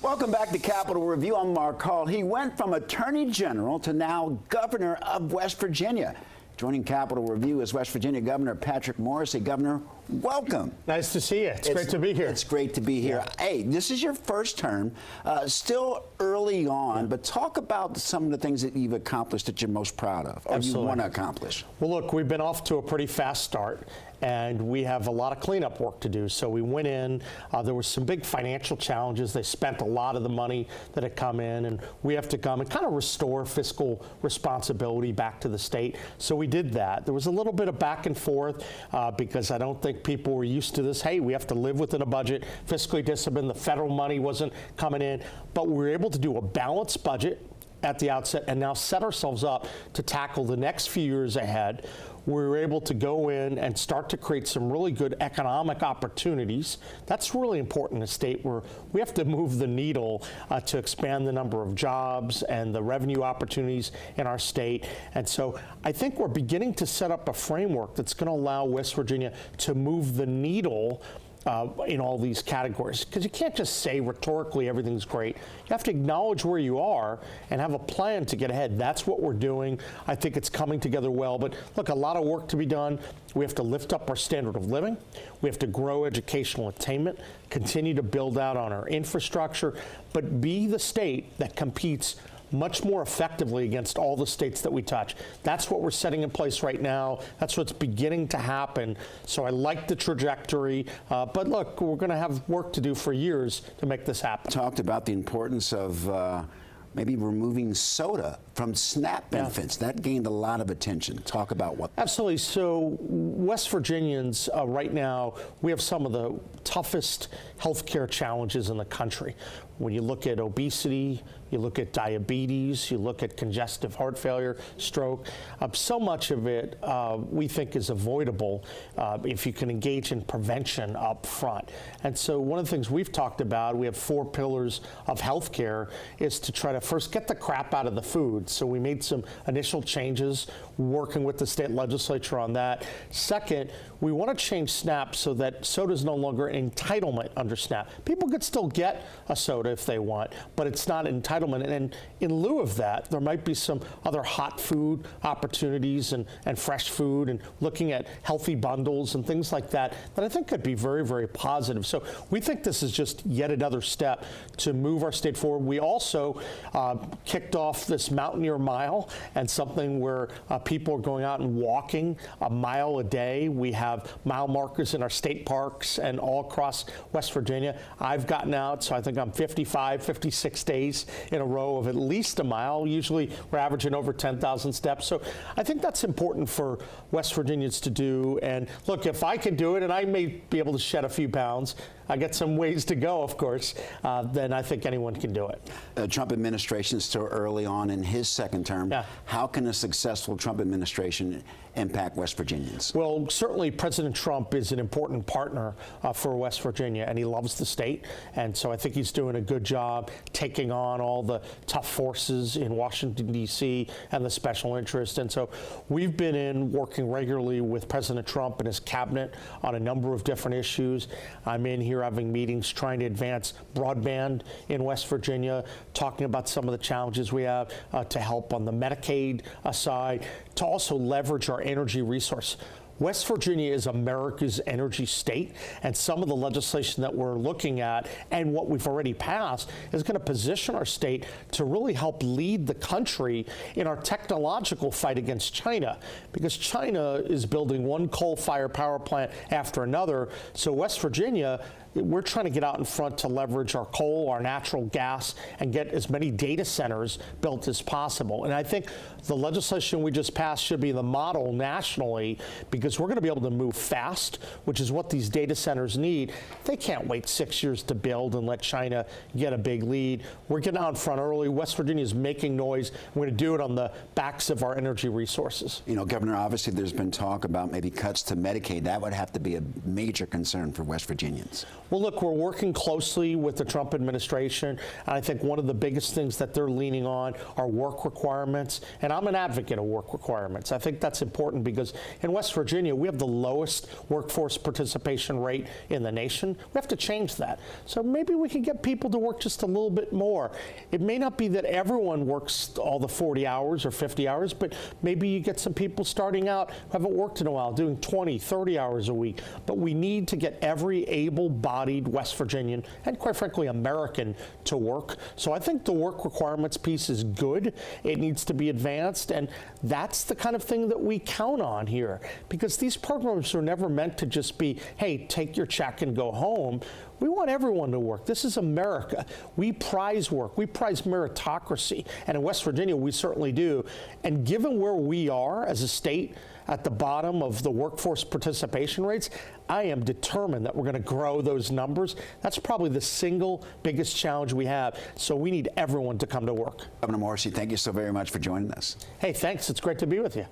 Welcome back to Capitol Review. I'm Mark Hall. He went from Attorney General to now Governor of West Virginia. Joining Capitol Review is West Virginia Governor Patrick Morrisey. Governor, welcome. Nice to see you. It's great to be here. It's great to be here. Yeah. Hey, this is your first term, still early on, but talk about some of the things that you've accomplished that you're most proud of, or Absolutely. you want to accomplish. Well, look, we've been off to a pretty fast start, and we have a lot of cleanup work to do. So we went in, there were some big financial challenges. They spent a lot of the money that had come in, and we have to come and kind of restore fiscal responsibility back to the state. So we did that. There was a little bit of back and forth because I don't think people were used to this. Hey, we have to live within a budget, fiscally disciplined. The federal money wasn't coming in, but we were able to do a balanced budget at the outset and now set ourselves up to tackle the next few years ahead. We were able to go in and start to create some really good economic opportunities. That's really important in a state where we have to move the needle to expand the number of jobs and the revenue opportunities in our state. And so I think we're beginning to set up a framework that's going to allow West Virginia to move the needle in all these categories, because you can't just say rhetorically everything's great. You have to acknowledge where you are and have a plan to get ahead. That's what we're doing. I think it's coming together well, but look, a lot of work to be done. We have to lift up our standard of living. We have to grow educational attainment, continue to build out on our infrastructure, but be the state that competes much more effectively against all the states that we touch. That's what we're setting in place right now. That's what's beginning to happen. So I like the trajectory, but look, we're going to have work to do for years to make this happen. Talked about the importance of maybe removing soda from SNAP benefits. Yeah. That gained a lot of attention. Talk about what. Absolutely. So West Virginians right now, we have some of the toughest healthcare challenges in the country. When you look at obesity, you look at diabetes, you look at congestive heart failure, stroke, so much of it we think is avoidable if you can engage in prevention up front. And so one of the things we've talked about, we have 4 pillars of healthcare, is to try to first get the crap out of the food. So we made some initial changes, working with the state legislature on that. Second, we want to change SNAP so that soda is no longer an entitlement under SNAP. People could still get a soda if they want, but it's not an entitlement. And in lieu of that, there might be some other hot food opportunities and fresh food and looking at healthy bundles and things like that I think could be very, very positive. So we think this is just yet another step to move our state forward. We also kicked off this Mountaineer Mile, and something where people are going out and walking a mile a day. We have mile markers in our state parks and all across West Virginia. I've gotten out, so I think I'm 55, 56 days in a row of at least a mile. Usually we're averaging over 10,000 steps. So I think that's important for West Virginians to do. And look, if I can do it, and I may be able to shed a few pounds, I got some ways to go, of course, then I think anyone can do it. The Trump administration is still early on in his second term. Yeah. How can a successful Trump administration impact West Virginians? Well, certainly President Trump is an important partner for West Virginia, and he loves the state. And so I think he's doing a good job taking on all the tough forces in Washington, D.C. and the special interest. And so we've been in working regularly with President Trump and his cabinet on a number of different issues. I'm in here having meetings trying to advance broadband in West Virginia, talking about some of the challenges we have to help on the Medicaid side, to also leverage our energy resource. West Virginia is America's energy state, and some of the legislation that we're looking at and what we've already passed is going to position our state to really help lead the country in our technological fight against China, because China is building one coal-fired power plant after another. So West Virginia, we're trying to get out in front to leverage our coal, our natural gas, and get as many data centers built as possible. And I think the legislation we just passed should be the model nationally, because we're going to be able to move fast, which is what these data centers need. They can't wait 6 years to build and let China get a big lead. We're getting out in front early. West Virginia is making noise. We're going to do it on the backs of our energy resources. You know, Governor, obviously there's been talk about maybe cuts to Medicaid. That would have to be a major concern for West Virginians. Well, look, we're working closely with the Trump administration, and I think one of the biggest things that they're leaning on are work requirements, and I'm an advocate of work requirements. I think that's important because in West Virginia, we have the lowest workforce participation rate in the nation. We have to change that. So maybe we can get people to work just a little bit more. It may not be that everyone works all the 40 hours or 50 hours, but maybe you get some people starting out who haven't worked in a while, doing 20, 30 hours a week. But we need to get every able-bodied West Virginian and, quite frankly, American to work. So I think the work requirements piece is good. It needs to be advanced, and that's the kind of thing that we count on here, because these programs are never meant to just be, hey, take your check and go home. We want everyone to work. This is America. We prize work. We prize meritocracy. And in West Virginia, we certainly do. And given where we are as a state at the bottom of the workforce participation rates, I am determined that we're going to grow those numbers. That's probably the single biggest challenge we have. So we need everyone to come to work. Governor Morrisey, thank you so very much for joining us. Hey, thanks. It's great to be with you.